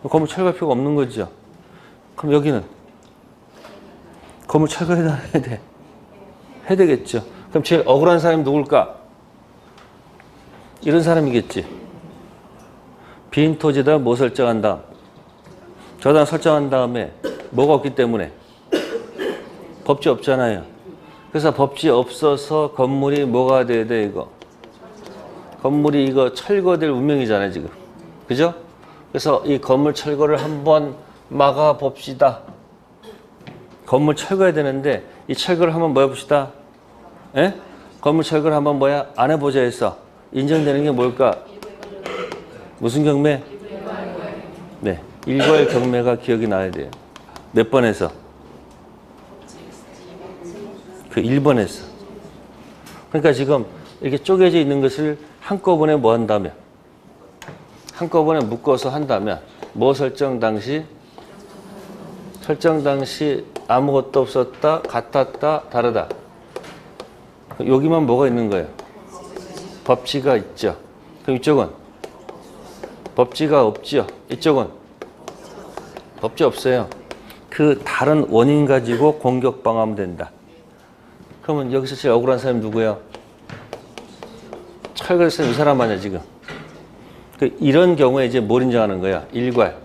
건물 철거할 필요가 없는 거죠. 그럼 여기는 건물 철거해야 돼. 해야 되겠죠. 그럼 제일 억울한 사람이 누굴까? 이런 사람이겠지. 빈 토지에다 뭐 설정한 다음, 저당 설정한 다음에 뭐가 없기 때문에 법지 없잖아요. 그래서 법지 없어서 건물이 뭐가 돼야 돼, 이거? 건물이 이거 철거될 운명이잖아요, 지금. 그죠? 그래서 이 건물 철거를 한번 막아 봅시다. 건물 철거해야 되는데 이 철거를 한번 뭐 해봅시다. 예? 건물 철거를 한번 뭐야? 안 해보자 해서 인정되는 게 뭘까? 무슨 경매? 네, 일괄 경매가 기억이 나야 돼요. 몇 번에서? 그 1번에서. 그러니까 지금 이렇게 쪼개져 있는 것을 한꺼번에 뭐 한다면, 한꺼번에 묶어서 한다면 뭐 설정 당시? 설정 당시 아무것도 없었다, 같았다, 다르다. 여기만 뭐가 있는 거예요? 법지가 있죠. 그럼 이쪽은 법지가 없죠. 이쪽은 법지 없어요. 그 다른 원인 가지고 공격 방어하면 된다. 그러면 여기서 제일 억울한 사람이 누구예요? 철거했을 이 사람 아니야, 지금. 이런 경우에 이제 뭘 인정하는 거야? 일괄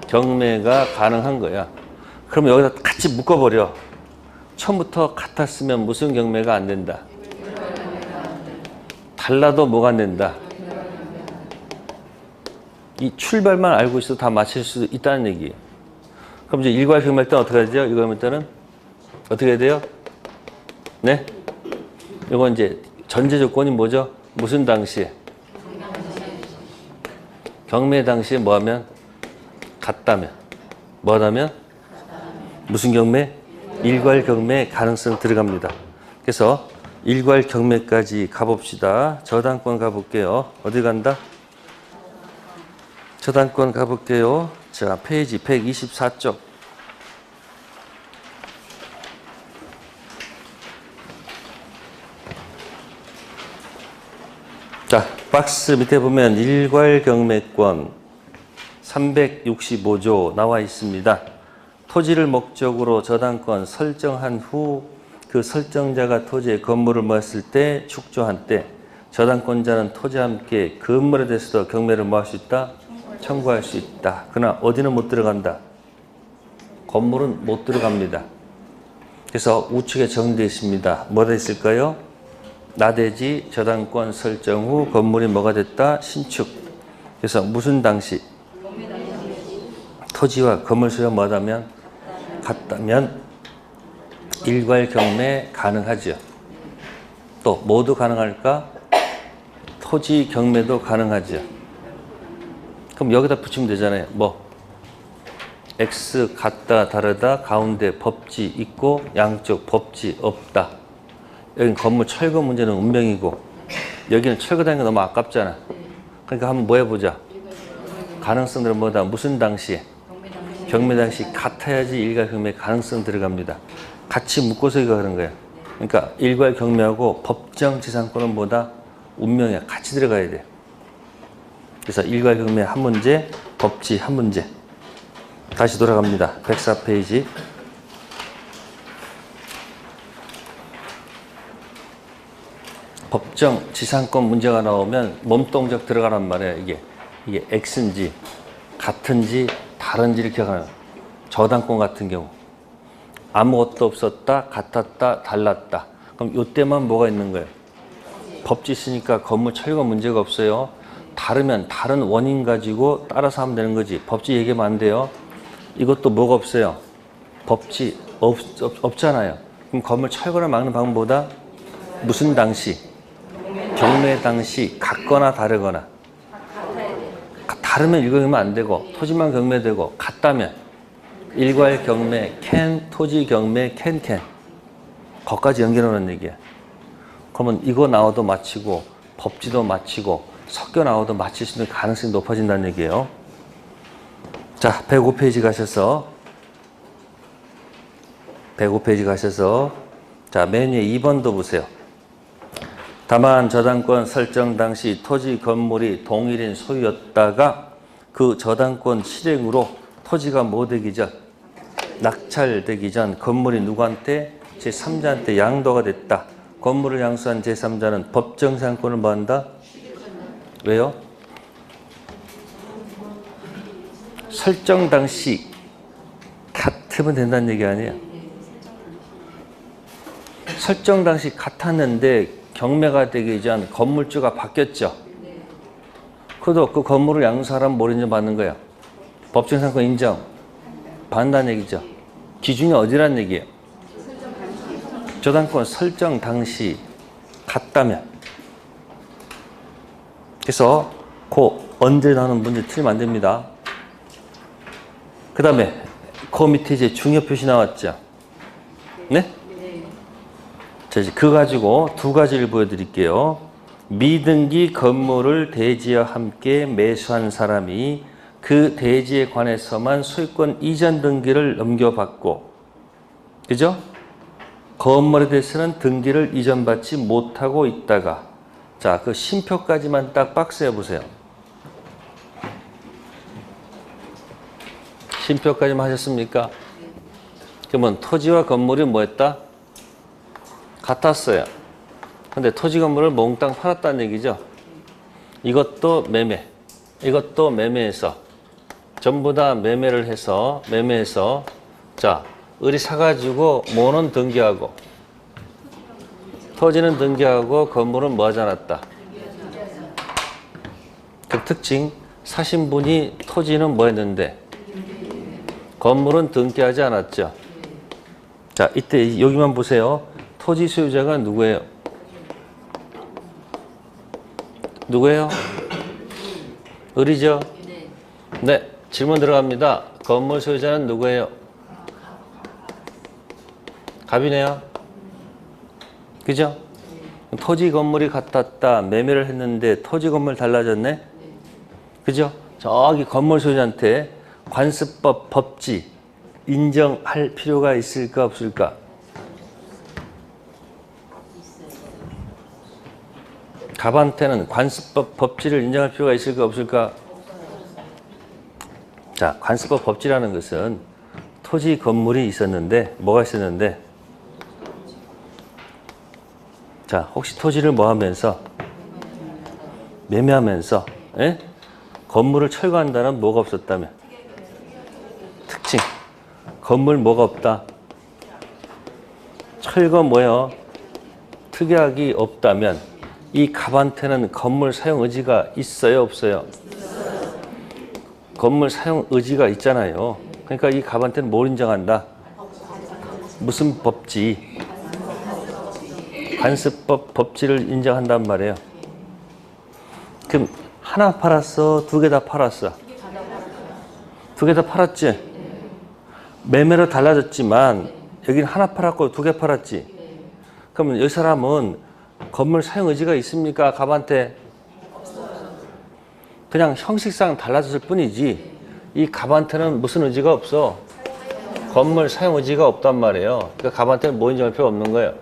경매가 가능한 거야. 그러면 여기다 같이 묶어버려. 처음부터 같았으면 무슨 경매가 안 된다? 달라도 뭐가 안 된다? 이 출발만 알고 있어도 다 맞힐 수 있다는 얘기예요. 그럼 이제 일괄 경매할 때는 어떻게 하죠? 이거 할 때는 어떻게 해야 돼요? 네? 이건 이제 전제 조건이 뭐죠? 무슨 당시에? 경매 당시에 뭐 하면? 같다면. 뭐 하다면? 무슨 경매? 일괄 경매 가능성 들어갑니다. 그래서 일괄 경매까지 가봅시다. 저당권 가볼게요. 어디 간다? 저당권 가볼게요. 자, 페이지 124쪽. 박스 밑에 보면 일괄경매권 365조 나와 있습니다. 토지를 목적으로 저당권 설정한 후 그 설정자가 토지에 건물을 모았을 때 축조한 때 저당권자는 토지와 함께 건물에 대해서도 경매를 뭐 할 수 있다? 청구할 수 있다. 그러나 어디는 못 들어간다. 건물은 못 들어갑니다. 그래서 우측에 정리되어 있습니다. 뭐가 있을까요? 나대지 저당권 설정 후 건물이 뭐가 됐다? 신축. 그래서 무슨 당시? 토지와 건물 소유가 뭐다면? 같다면 일괄 경매 가능하죠. 또 모두 가능할까? 토지 경매도 가능하죠. 그럼 여기다 붙이면 되잖아요. 뭐 X 같다 다르다 가운데 법지 있고 양쪽 법지 없다. 여긴 건물 철거 문제는 운명이고 여기는 철거되는 게 너무 아깝잖아. 그러니까 한번 뭐 해보자. 가능성들은 뭐다? 무슨 당시에? 경매 당시 같아야지 일괄 경매 가능성 들어갑니다. 같이 묶어서 이거 그런 거예요. 그러니까 일괄 경매하고 법정 지상권은 뭐다? 운명이야. 같이 들어가야 돼요. 그래서 일괄 경매 한 문제, 법지 한 문제. 다시 돌아갑니다. 104페이지. 법정 지상권 문제가 나오면 몸동작 들어가란 말이에요. 이게 X인지 같은지 다른지 이렇게 가는 저당권 같은 경우 아무것도 없었다, 같았다, 달랐다. 그럼 이때만 뭐가 있는 거예요? 법지 있으니까 건물 철거 문제가 없어요. 다르면 다른 원인 가지고 따라서 하면 되는 거지. 법지 얘기하면 안 돼요. 이것도 뭐가 없어요? 법지 없잖아요. 그럼 건물 철거를 막는 방법보다 무슨 당시? 경매 당시 같거나 다르거나. 다르면 일괄 안 되고 토지만 경매되고 같다면 일괄 경매 토지 경매 캔 거기까지 연결하는 얘기야. 그러면 이거 나와도 마치고 법지도 마치고 섞여 나와도 마칠 수 있는 가능성이 높아진다는 얘기예요. 자, 105페이지 가셔서 자, 맨 위에 2번도 보세요. 다만 저당권 설정 당시 토지 건물이 동일인 소유였다가 그 저당권 실행으로 토지가 뭐 되기 전, 낙찰되기 전 건물이 누구한테? 제3자한테 양도가 됐다. 건물을 양수한 제3자는 법정상권을 뭐 한다? 왜요? 설정 당시 같으면 된다는 얘기 아니에요. 설정 당시 같았는데 경매가 되기 전 건물주가 바뀌었죠. 그래도 그 건물을 양수하라면 뭘 인정받는 거예요? 법정상권 인정 받는다는 얘기죠. 기준이 어디란 얘기예요? 저당권 설정 당시 같다면. 그래서 언제 나오는 문제 틀리면 안 됩니다. 그 다음에 그 밑에 이제 중요 표시 나왔죠. 네? 자, 이제 그거 가지고 두 가지를 보여드릴게요. 미등기 건물을 대지와 함께 매수한 사람이 그 대지에 관해서만 소유권 이전 등기를 넘겨받고, 그죠? 건물에 대해서는 등기를 이전받지 못하고 있다가, 자, 그 심표까지만 딱 박스에 보세요. 심표까지만 하셨습니까? 그러면 토지와 건물이 뭐 했다? 같았어요. 근데 토지 건물을 몽땅 팔았다는 얘기죠. 이것도 매매, 이것도 매매해서 전부 다 매매해서 자, 을이 사가지고 뭐는 등기하고 토지는 등기하고 건물은 뭐 하지 않았다. 그 특징, 사신 분이 토지는 뭐 했는데 건물은 등기하지 않았죠. 자, 이때 여기만 보세요. 토지 소유자가 누구예요? 누구예요? 을이죠? 네, 질문 들어갑니다. 건물 소유자는 누구예요? 갑이네요. 그죠? 토지 건물이 같았다. 매매를 했는데 토지 건물 달라졌네? 그죠? 저기 건물 소유자한테 관습법 법지 인정할 필요가 있을까 없을까? 갑한테는 관습법 법지를 인정할 필요가 있을까 없을까? 자, 관습법 법지라는 것은 토지 건물이 있었는데 뭐가 있었는데 자, 혹시 토지를 뭐 하면서 매매하면서 건물을 철거한다는 뭐가 없었다면 특징 건물 뭐가 없다 철거 뭐요 특약이 없다면 이 갑한테는 건물 사용 의지가 있어요 없어요? 건물 사용 의지가 있잖아요. 그러니까 이 갑한테는 뭘 인정한다? 무슨 법지? 관습법 법지를 인정한단 말이에요. 그럼 하나 팔았어? 두 개 다 팔았어? 두 개 다 팔았지? 매매로 달라졌지만 여기는 하나 팔았고 두 개 팔았지? 그러면 이 사람은 건물 사용 의지가 있습니까? 갑한테? 그냥 형식상 달라졌을 뿐이지 이 갑한테는 무슨 의지가 없어? 건물 사용 의지가 없단 말이에요. 그러니까 갑한테는 뭐 인정할 필요 없는 거예요?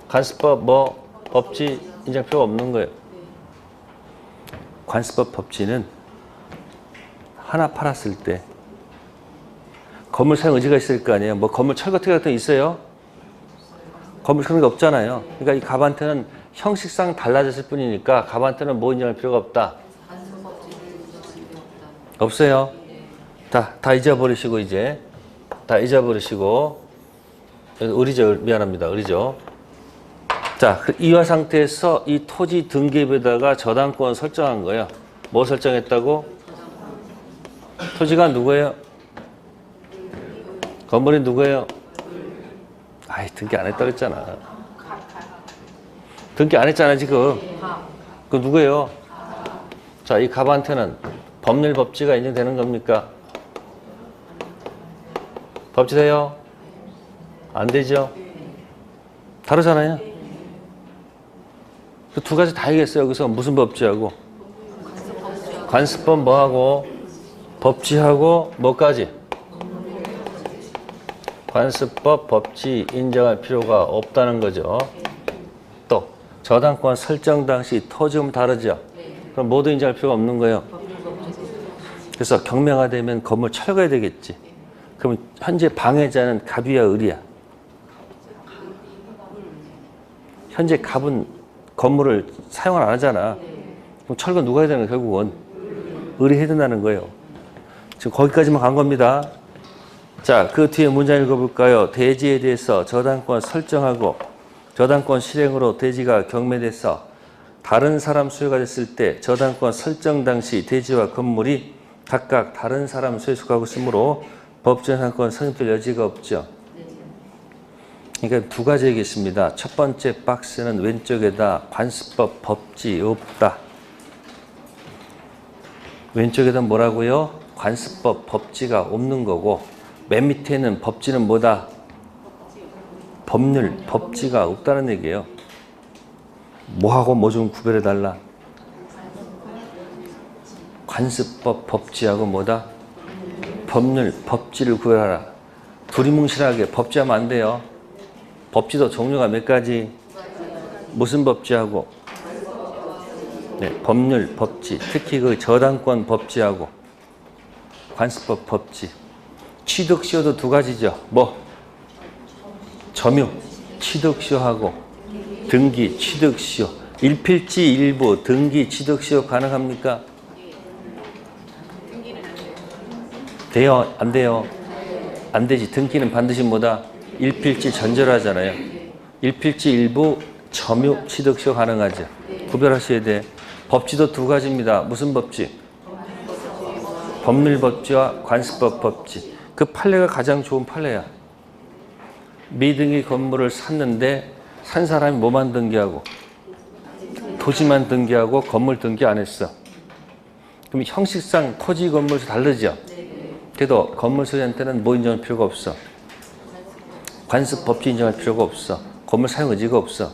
관습법 뭐 법지 인정할 필요가 없는 거예요. 관습법 법지는 하나 팔았을 때 건물 사용 의지가 있을 거 아니에요. 뭐 건물 철거 특약 같은 게 있어요? 건물 그런 게 없잖아요. 그러니까 이 갑한테는 형식상 달라졌을 뿐이니까 갑한테는 뭐 인정할 필요가 없다. 없어요. 다 잊어버리시고 이제 다 잊어버리시고 의리죠. 미안합니다. 의리죠. 자, 이와 상태에서 이 토지 등기부에다가 저당권 설정한 거예요. 뭐 설정했다고? 토지가 누구예요? 건물이 누구예요? 아이, 등기 안 했다고 했잖아. 등기 안 했잖아, 지금. 그 누구예요? 자, 이 갑한테는 법률 법지가 인정되는 겁니까? 법지 돼요? 안 되죠? 다르잖아요. 그 두 가지 다 얘기했어요. 여기서 무슨 법지하고? 관습법 뭐하고? 법지하고 뭐까지? 관습법 법지 인정할 필요가 없다는 거죠. 또 저당권 설정 당시 토지금 다르죠. 그럼 모두 인정할 필요가 없는 거예요. 그래서 경매가 되면 건물 철거해야 되겠지. 그럼 현재 방해자는 갑이야 을이야? 현재 갑은 건물을 사용을 안 하잖아. 그럼 철거 누가 해야 되는 거야 결국은? 을이 해야 된다는 거예요. 지금 거기까지만 간 겁니다. 자, 그 뒤에 문장 읽어볼까요? 대지에 대해서 저당권 설정하고 저당권 실행으로 대지가 경매돼서 다른 사람 소유가 됐을 때 저당권 설정 당시 대지와 건물이 각각 다른 사람 소유에 속하고 있으므로 법정상권 성립될 여지가 없죠. 그러니까 두 가지 얘기했습니다. 첫 번째 박스는 왼쪽에다 관습법 법지 없다. 왼쪽에다 뭐라고요? 관습법 법지가 없는 거고 맨 밑에는 법지는 뭐다? 법률 법지가 없다는 얘기예요. 뭐하고 뭐 좀 구별해달라. 관습법 법지하고 뭐다? 법률 법지를 구별하라. 둘이 뭉실하게 법지하면 안 돼요. 법지도 종류가 몇 가지? 무슨 법지하고? 네, 법률 법지. 특히 그 저당권 법지하고 관습법 법지. 취득시효도 두 가지죠. 뭐? 점유 취득시효하고 등기 취득시효. 일필지 일부 등기 취득시효 가능합니까? 돼요? 안 돼요? 안 되지. 등기는 반드시 뭐다? 일필지 전제하잖아요. 일필지 일부 점유 취득시효 가능하죠. 구별하셔야 돼. 법지도 두 가지입니다. 무슨 법지? 법률 법지와 관습법 법지. 그 판례가 가장 좋은 판례야. 미등기 건물을 샀는데 산 사람이 뭐만 등기하고? 토지만 등기하고 건물 등기 안 했어. 그럼 형식상 토지 건물에서 다르죠? 그래도 건물 소유한테는 뭐 인정할 필요가 없어. 관습 법지 인정할 필요가 없어. 건물 사용 의지가 없어.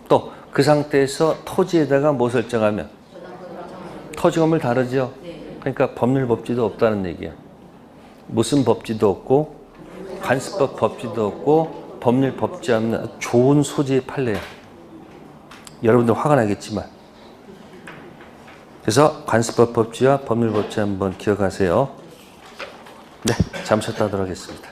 또 그 상태에서 토지에다가 뭐 설정하면? 토지 건물 다르죠? 그러니까 법률 법지도 없다는 얘기야. 무슨 법지도 없고 관습법 법지도 없고 법률 법지 없는 좋은 소지의 판례야. 여러분들 화가 나겠지만. 그래서 관습법 법칙과 법률 법칙 한번 기억하세요. 네, 잠시 쉬었다 하도록 하겠습니다.